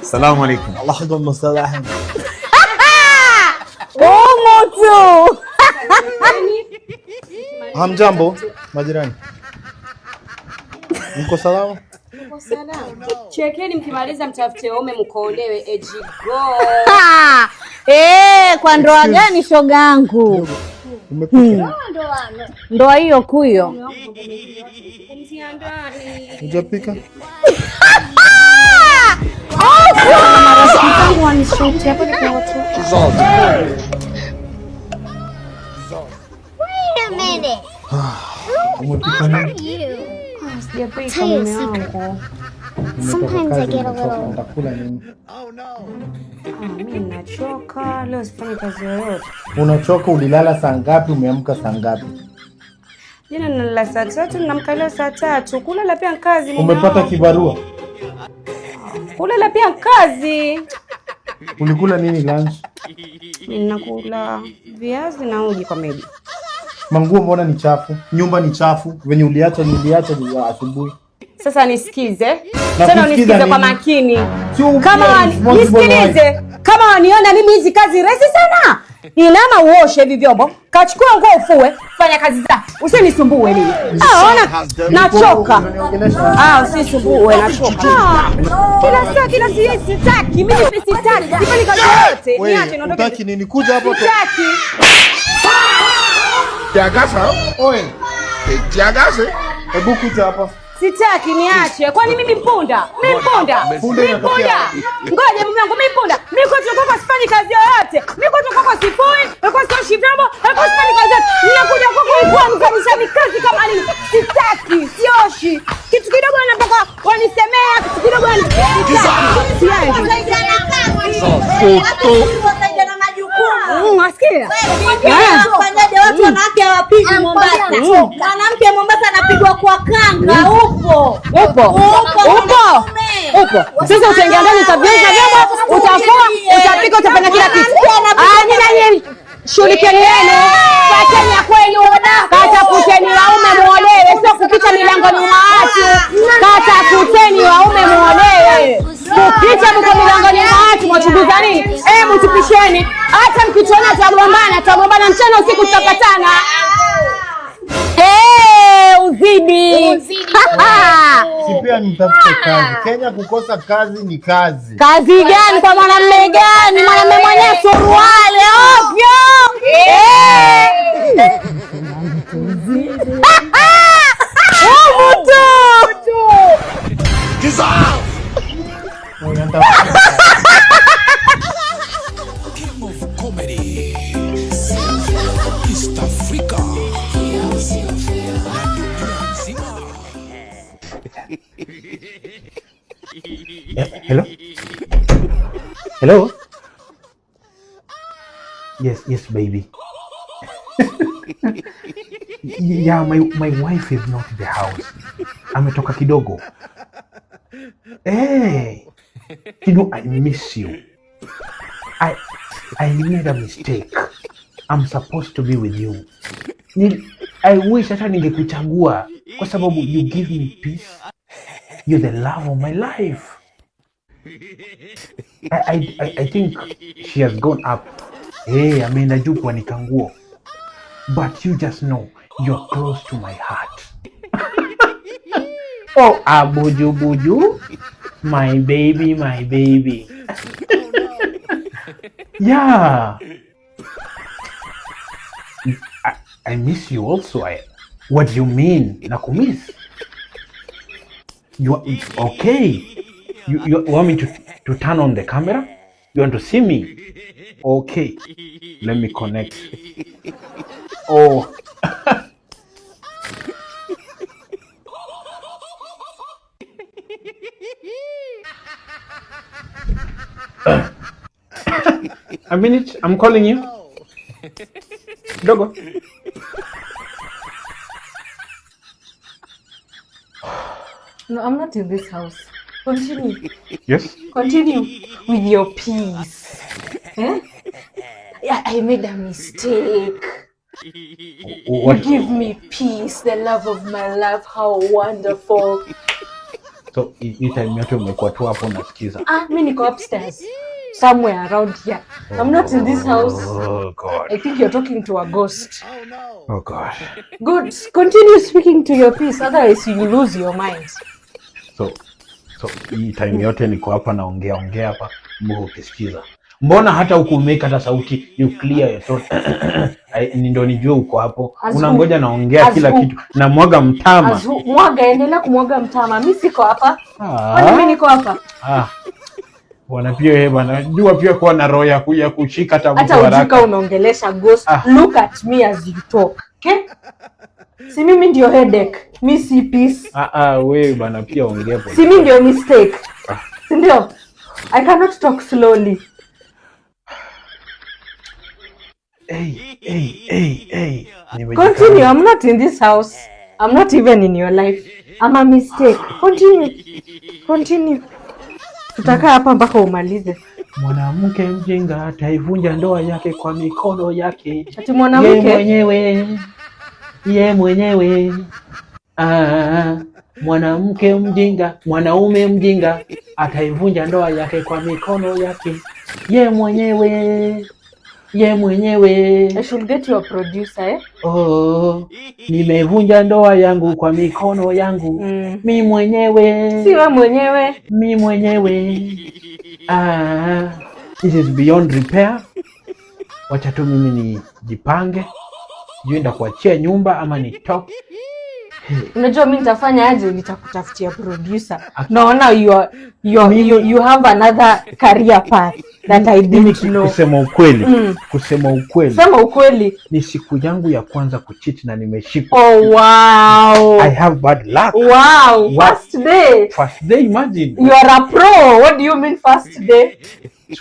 Assalamu alaikum. Allahumma salli ala moto. Hamjambo majirani. Mko salama? Mko salama. Chekeni mkimaliza mtafute ome mkolewe ejigo. Kwa ndoa gani shoga yangu? Ndoa hiyo kuyo. Hujapika? Wait a minute. Umepika nini? Sijapika mume wangu. Sometimes I get a little. Nitakula nini? Mimi nachoka, leo sifanyi kazi yoyote. Unachoka? Ulilala saa ngapi? Umeamka saa ngapi? Jana nalala saa 3, naamka leo saa 3. Kulala pia kazi. Umepata kibarua? Kulala pia kazi. Ulikula nini lunch? Ninakula viazi na uji kwa Medi. Manguo mbona ni chafu? Nyumba ni chafu. Venye uliacha asubuhi. Sasa nisikize. Tena unisikize kwa makini. Kama waniona mimi hizi kazi rahisi sana. Inama uoshe hivi vyombo, kachukua nguo ufue, fanya kazi zako. Usinisumbue mimi. Ona nachoka. Usisumbue nachoka. Kila sitaki. Mimi sitaki. Sifanye kazi yote. Niache niondoke. Unataka nini? Kuja hapo. Sitaki. Tiagasa? Oe. Tiagasa? Hebu kuja hapa. Sitaki niache. Kwani mimi mpunda? Mimi mpunda. Ngoja mume wangu mimi mpunda. Mimi kwa sifanyi kazi yoyote. Mimi kwa sifui, kwa sioshi vyombo, kwa sifanyi kazi yoyote. Ninakuja kwa mkanisha kazi kama nini? Sitaki, sioshi. Kitu kidogo nataka wanisemea, kitu kidogo wanisemea. Wasikia? Fanyaje watu wanawake hawapigi Mombasa? Mwanamke Mombasa anapigwa kwa kanga. Upo. Sasa utaingia ndani utaviosha vyombo, utafua, utapika, utafanya kila kitu. Nini? Shughulikieni yenu. Fateni ya kwenu. Katafuteni waume muolewe, sio kupita milangoni mwa watu. Katafuteni waume muolewe. Kupita mko milangoni mwa watu mwachunguza nini? Mtupisheni. Hata mkichona tutagombana mchana usiku tutapatana. Uzidi. Si pia nitafute kazi. Kenya kukosa kazi ni kazi. Kazi gani kwa mwanamume gani? Mwanamume mwenye suruali ovyo. King of comedy. East Africa. Hello? Yes, baby. Yeah, my wife is not in the house. Ametoka kidogo. Hey, I miss you. I made a mistake. I'm supposed to be with you. I wish hata ningekuchagua kwa sababu you give me peace. You're the love of my life. I think she has gone up. Ameenda juu kuanika nguo. But you just know you're close to my heart. Buju, my baby. Yeah. I miss you also. What do you mean? Nakumiss? You okay? You want me to turn on the camera? You want to see me? Okay. Let me connect. A minute, I'm calling you. Dogo. No, I'm not in this house. Continue. Yes? Continue with your peace. I made a mistake. What? You give me peace, the love of my life. How wonderful. So hii time yote umekuwa tu hapo unasikiza. Mimi niko upstairs somewhere around here. I'm not in this house. Oh God. I think you're talking to a ghost. Oh God. Good. Continue speaking to your peace, otherwise you lose your mind. So hii time yote niko hapa naongea hapa mbona ukisikiza. Mbona hata ukumeka hata sauti you clear your throat. Ndio nijue uko hapo. Unangoja naongea kila kitu. Na mwaga mtama. Mwaga, endelea kumwaga mtama. Mimi siko hapa. Kwani mimi niko hapa? Bwana pia yeye bwana jua pia kuwa na roho ya kushika hata mtu haraka. Hata ujika unaongelesha ghost. Look at me as you talk. Okay? Si mimi ndio headache. Mimi si peace. Wewe bwana pia ongea hapo. Si mimi ndio mistake. Si ndio? I cannot talk slowly. Hey. Continue. I'm not in this house. I'm not even in your life. I'm a mistake. Continue. Tutakaa hapa mpaka umalize. Mwanamke mjinga ataivunja ndoa yake kwa mikono yake. Ati mwanamke ye mwenyewe. Mwanamke mjinga, mwanaume mjinga ataivunja ndoa yake kwa mikono yake. Ye mwenyewe. I should get your producer, nimevunja ndoa yangu kwa mikono yangu. Mimi mwenyewe. Si wewe mwenyewe. Mimi mwenyewe. This is beyond repair. Wacha tu mimi nijipange. Jienda kuachia nyumba ama nitoke. Unajua mimi nitafanya aje? Nitakutafutia producer. Naona you have another career path that I didn't know. Kusema ukweli. Sema ukweli. Ni siku yangu ya kwanza kucheat na nimeshikwa. Oh wow. I have bad luck. Wow. First day, imagine. You are a pro. What do you mean first day?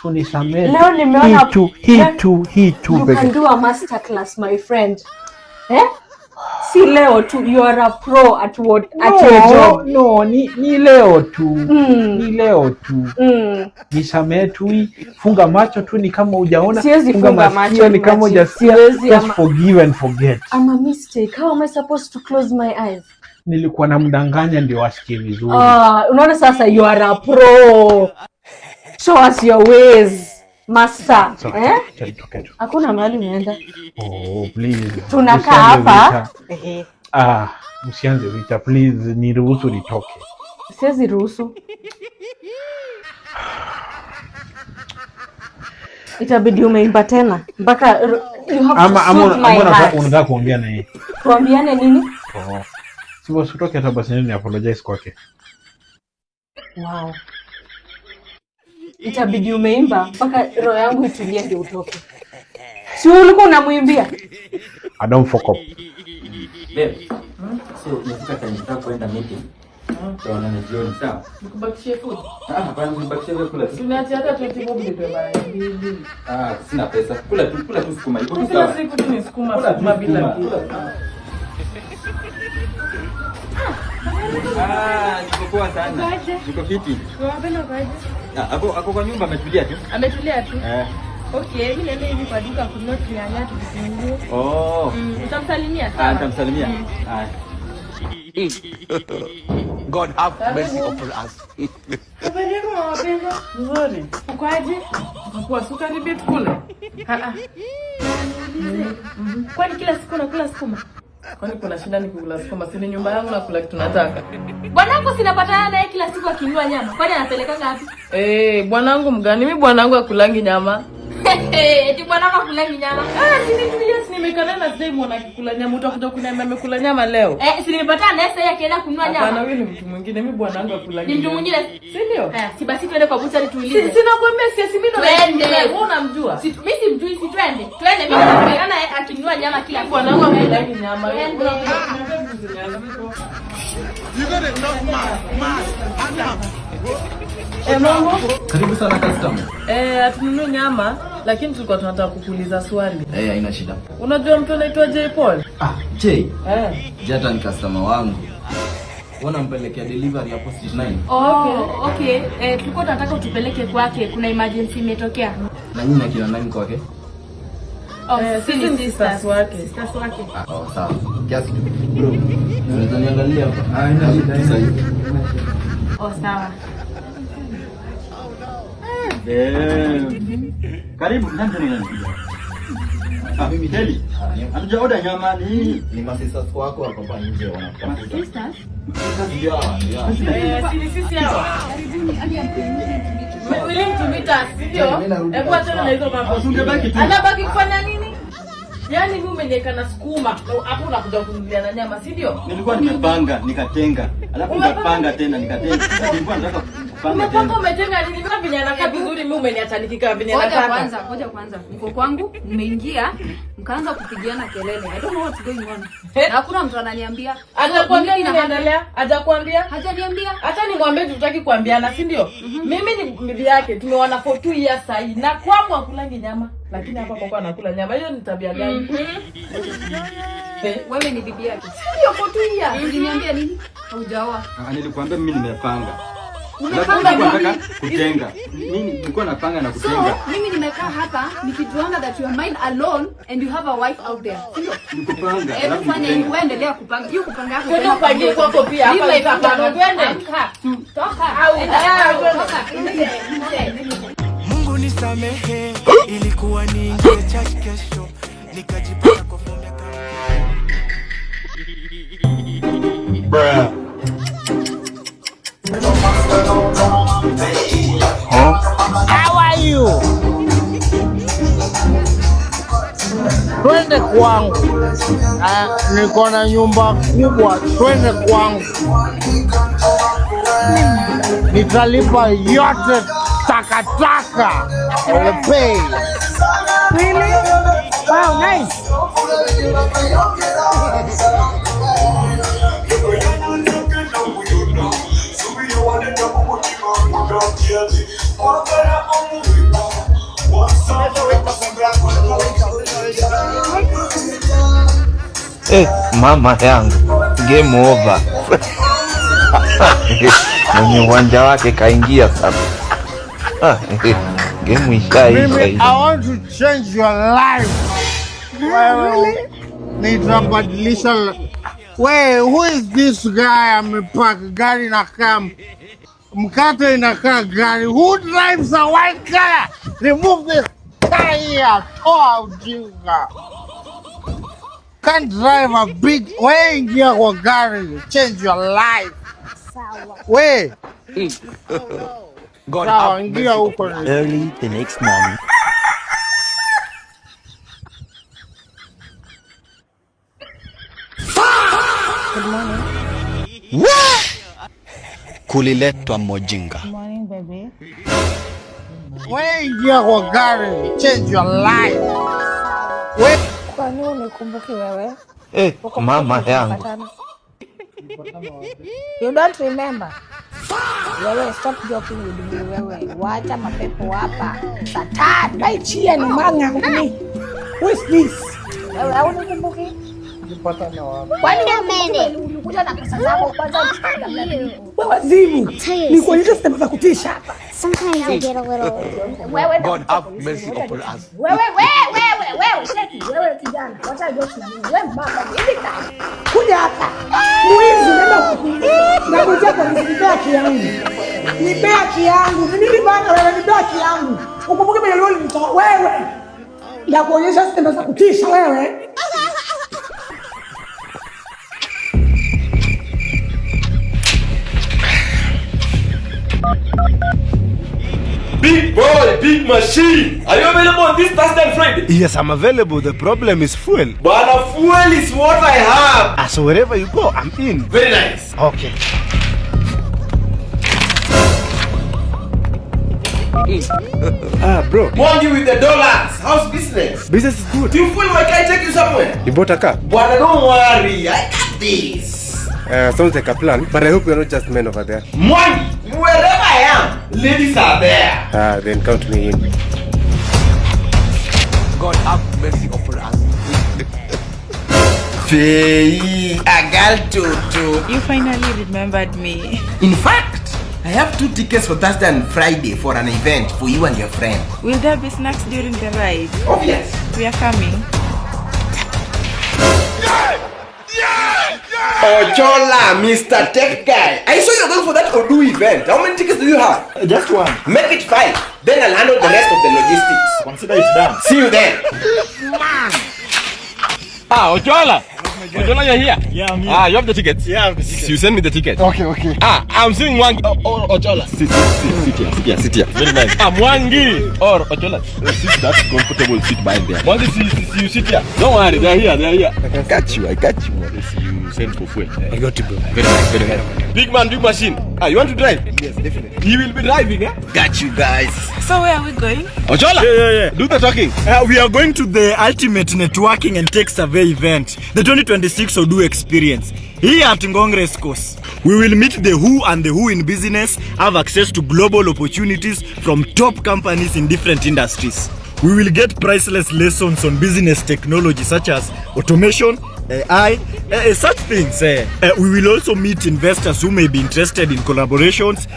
Tunisamee. Leo nimeona hii tu. You can do a master class, my friend. Si leo tu, you are a pro at your job. No, ni leo tu. Nisamee tu, funga macho tu, ni kama hujaona. Siwezi funga macho, ni kama hujasikia. Just forgive and forget. I'm a mistake. How am I supposed to close my eyes? Nilikuwa namdanganya ndio asikie vizuri. Unaona sasa you are a pro. Show us your ways. Master, Hakuna mahali unaenda. Please. Tunakaa hapa. Msianze vita please, niruhusu nitoke. Siwezi ruhusu. Itabidi umeimba tena mpaka you have to suit my heart. Unataka kuongea na yeye? Tuambiane nini? Sio utoke hata basi ni apologize kwake. Wow. Itabidi umeimba mpaka roho yangu itulie ndio utoke. Si ulikuwa unamuimbia? I don't fuck up. Babe. So nataka kwenda meeting. Tuonane jioni sawa? Nikubakishie food. Hapana nikubakishie kula tu. Tunaacha hata 20 bob ndio bana. Sina pesa. Kula tu sukuma. Iko sawa. Kila siku tu ni sukuma bila kitu. Niko poa sana. Niko fiti. Unapenda kwaje? Ako kwa nyumba ametulia tu. Ametulia tu. Okay, mimi naenda hivi kwa duka kununua nyanya tukifungue. Utamsalimia sana. Nitamsalimia. God have mercy upon us. Habari yako mapema? Nzuri. Ukoaje? Kwa sukari bit kule. Kwani kila siku nakula sukuma? Kwani kuna shida nikikula sukuma? Si ni nyumba yangu nakula kitu nataka. Bwanangu sinapatana naye kila siku akinunua nyama. Kwani anapeleka ngapi? Bwanangu mgani? Mimi bwanangu akulangi nyama. Eti bwanangu akulangi nyama. Si nimekana na sasa muona akikula nyama, utakuja kuniambia amekula nyama leo. Si nimepatana naye sasa akienda kununua nyama. Hapana, wewe ni mtu mwingine, mimi bwanangu akulangi. Ni mtu mwingine? Si ndio? Si basi twende kwa buchari tuulize. Sina kuambia si mimi ndo wewe unamjua. Mimi simjui, si twende. Twende mimi napelekana naye akinunua nyama kila siku. Bwanangu akulangi nyama. You got it not mad. Mambo. Karibu sana customer. Atununue nyama lakini tulikuwa tunataka kukuuliza swali. Haina shida. Unajua mtu anaitwa J Paul? J. Jata ni customer wangu. Wanampelekea delivery hapo Street 9. Okay. Tulikuwa tunataka utupeleke kwake, kuna emergency imetokea. Na nyinyi akina nani kwake? Sisi ni sisters wake. Sawa. Kiasi tu. Bro. Unaweza niangalia hapa? Haina shida. Oh, sawa. Karibu nani anakuja? Mimi Heli. Hatuja order nyama ni masista wako hapo hapa nje wanatafuta. Sisters? Sisi hawa. Willing to meet us, sio? Hebu acha na hizo mambo. Anabaki kufanya nini? Yaani mimi umeniweka na sukuma. Hapo unakuja kununulia na nyama, si ndio? Nilikuwa nimepanga, nikatenga. Alafu nikapanga tena nikatenga. Nilikuwa nataka kupanga. Umepanga umetenga nini? Mimi vile anakaa vizuri mimi umeniacha nikikaa vile nataka. Ngoja kwanza. Mko kwangu, mmeingia, mkaanza kupigiana kelele. I don't know what's going on. Na hakuna mtu ananiambia. Hajakwambia inaendelea? Hajakwambia? Hajaniambia. Hata nimwambie tutaki kuambiana, si ndio? Mimi ni bibi yake. Tumeona for 2 years sasa. Na kwangu hakulangi nyama, lakini hapa kwa anakula nyama. Hiyo ni tabia gani? Wewe ni bibi yake. Sio for 2 years. Uliniambia nini? Haujaoa. Nilikwambia mimi nimepanga. Umepanga nataka kutenga. Mimi nilikuwa napanga na kutenga. So, mimi nimekaa hapa nikijuanga that you are mine alone and you have a wife out there. Sio? Nikupanga. Hebu fanya hivi, uendelea kupanga. Hiyo kupanga yako. Twende upangie kwako pia. Hapa itapanga. Twende. Toka. Au Mungu nisamehe, ilikuwa niingie church kesho, nikajipata kwa fombe Bruh. How are you? Twende kwangu. Niko na nyumba kubwa, twende kwangu. Nitalipa yote takataka. I'll pay. Really? Wow, nice. Mama yangu, game over. Mwenye uwanja wake kaingia sasa. Game ishaisha. I want to change your life. Wewe nitabadilisha. Wewe, who is this guy amepaka gari na kam? Mkate inakaa gari. Who drives a white car? Remove this car here. Toa ujinga. Can't drive a big. Wewe ingia kwa gari. Change your life. Wewe. God sawa, ingia huko. Early the next morning. Good morning. Kuliletwa mojinga. Good morning, baby. Wewe ingia kwa gari. Change your life. Wewe. Kwa nini unikumbuki wewe? Mama yangu. You don't remember? Wewe stop joking with me wewe. Wacha mapepo hapa. Satan, kaichia ni manga ni. Who is this? Wewe unikumbuki? Kwani ulikuja na pesa zako kwanza? Wewe zimu. Ni kwa nini sema kutisha hapa? Sometimes I get a little. God have mercy upon us. Wewe cheki wewe kijana. Wacha joke na mimi. Wewe baba hivi kuja hapa. Muizi nenda na kuja kwa nibaki yangu. Nibaki yangu. Mimi bana wewe nibaki yangu. Ukumbuke mimi leo nitoa wewe. Na kuonyesha sema za kutisha wewe. Big boy, big machine. Are you available on this Thursday and Friday? Yes, I'm available. The problem is fuel. But fuel is what I have. So wherever you go, I'm in. Very nice. Okay. Bro. Money with the dollars. How's business? Business is good. Do you feel like I take you somewhere? You bought a car? But don't worry, I got this. Sounds like a plan, but I hope you're not just men over there. Money, wherever I am, ladies are there. Then count me in. God have mercy upon us. Faye, a girl to. You finally remembered me. In fact, I have 2 tickets for Thursday and Friday for an event for you and your friend. Will there be snacks during the ride? Oh yes. We are coming. Yeah! Ochola, Mr. Tech Guy. I saw you're going for that Odu event. How many tickets do you have? Just one. Make it 5. Then I'll handle the rest of the logistics. Consider it done. See you then. Ochola. Ochola, you're here? Yeah, I'm here. You have the tickets? Yeah, I have the tickets. You send me the ticket. Okay. I'm seeing Mwangi or Ochola. Sit here. Very nice. Mwangi or Ochola. Sit that comfortable seat by there. Mwangi, you sit here. Don't worry, they're here. I got you. You send for fuel. I got you, bro. Very nice. Big man, big machine. You want to drive? Yes, definitely. You will be driving, eh? Got you guys. So where are we going? Ochola. Yeah. Do the talking. We are going to the Ultimate Networking and Tech Survey event, the 2026 Odu Experience, here at Ngong Race Course. We will meet the who and the who in business, have access to global opportunities from top companies in different industries. We will get priceless lessons on business technology such as automation, AI, such things. We will also meet investors who may be interested in collaborations,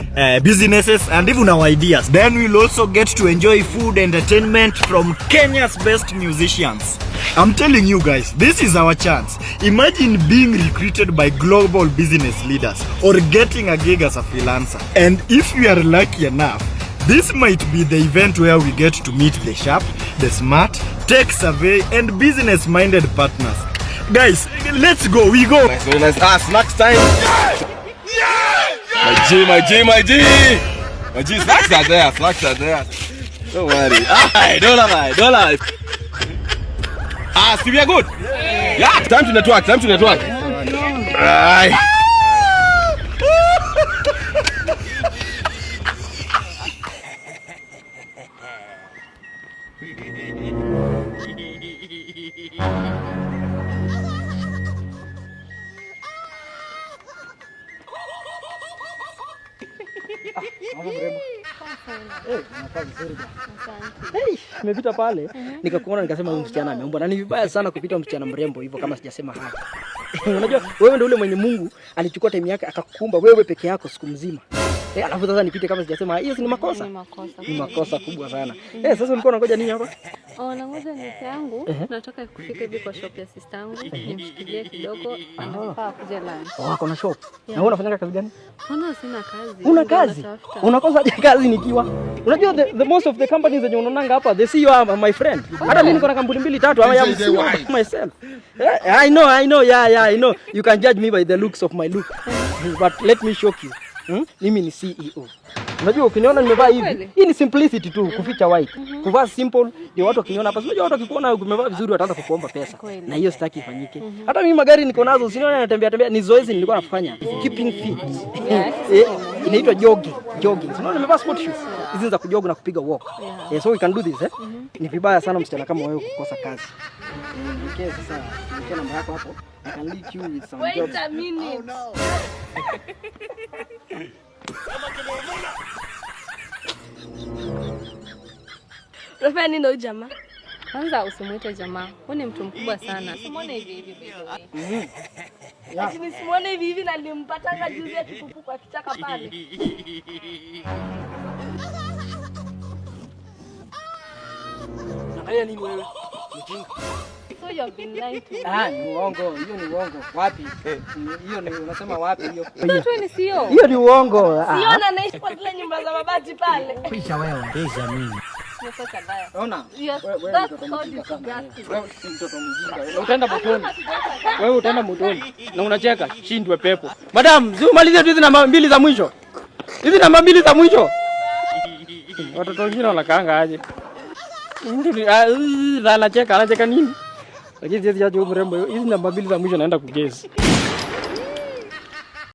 businesses, and even our ideas. Then we'll also get to enjoy food entertainment from Kenya's best musicians. I'm telling you guys, this is our chance. Imagine being recruited by global business leaders or getting a gig as a freelancer. And if we are lucky enough, this might be the event where we get to meet the sharp, the smart, tech survey, and business-minded partners. Guys, let's go. We go. Nice, very nice. Snacks time. My G. My G, snacks are there. Don't worry. Don't lie. Steve, you're good? Yeah. Time to network. Right. Nimepita pale nikakuona nikasema huyu msichana ameumbwa na ni vibaya sana kupita msichana mrembo hivyo kama sijasema hapa. Unajua wewe ndio ule mwenye Mungu alichukua time yake akakukumba wewe peke yako siku mzima. Alafu sasa nipite kama sijasema hiyo ni makosa. Ni makosa kubwa sana. Sasa ulikuwa unangoja nini hapa? Nangoja nisi yangu. Nataka kufika hivi kwa shop ya sister yangu. Nimshikilie kidogo anafaa kuja lunch. Kuna shop. Na wewe unafanya kazi gani? Sina kazi. Una kazi? Unakosa kazi nikiwa. Unajua the most of the companies zenye unaonanga hapa the CEO are my friend. Hata mimi niko na kampuni 2-3 ama ya CEO myself. I know. Yeah, I know. You can judge me by the looks of my look. But let me shock you. Mimi ni CEO. Unajua ukiniona nimevaa hivi, hii ni simplicity tu, kuficha white. Kuvaa simple, ndio watu wakiniona hapa. Unajua watu wakikuona umevaa vizuri wataanza kukuomba pesa. Na hiyo sitaki ifanyike. Hata mimi magari niko nazo, usinione natembea, ni zoezi nilikuwa nafanya. Keeping fit. Inaitwa jogging. Unaona nimevaa sport shoes. Hizi za kujog na kupiga walk. So we can do this, Ni vibaya sana msichana kama wewe kukosa kazi. Okay, sasa nikia namba yako hapo. I can lead you with some jobs. Wait a minute. Oh, no. Unafanya nini huyu jamaa? Kwanza usimuite jamaa. Huyu ni mtu mkubwa sana. Simuone hivi wewe. Lakini simuone hivi na nilimpatanga juzi akipupu kwa kichaka pale. Angalia nini wewe? Mjinga. So you have been lying to me. Ni uongo. Hiyo ni uongo. Wapi? Hiyo ni unasema wapi hiyo? Sio ni sio. Hiyo ni uongo. Sio anaishi kwa zile nyumba za mabati pale. Kisha wewe ongeza mimi. Ona. Utaenda motoni. Wewe utaenda motoni. Na unacheka, shindwe pepo. Madam, zimalize tu hizi namba 2 za mwisho. Hizi namba 2 za mwisho. Watoto wengine wanakaanga aje? Anacheka nini? Lakini sisi aje mrembo. Hizi namba 2 za mwisho naenda kugezi.